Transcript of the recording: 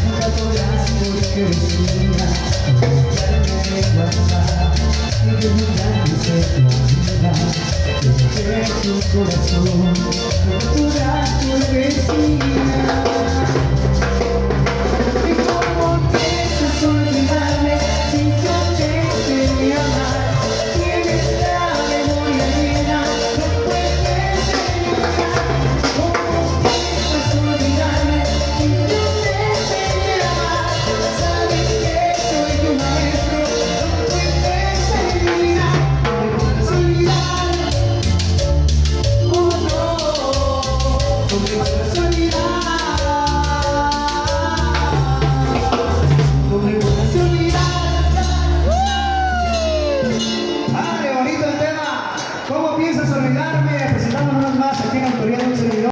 nunca podrás porque eres mía. Olvidarme de WhatsApp y de olvidarme de tu vida. Desde tu corazón no podrás porque es mía. ¿Y cómo piensas olvidarme si yo te enseñé a amar? Tienes la memoria llena, no puedes olvidar. ¿Cómo piensas olvidarme si yo te enseñé a amar? Sabes que soy tu maestro, no puedes olvidar. No puedes olvidar, oh no, no me puedes olvidar. No me puedes olvidar. ¡Ah, qué bonito el tema! ¿Cómo piensas olvidarme? Presentamos unos más aquí en Autoría de un servidor.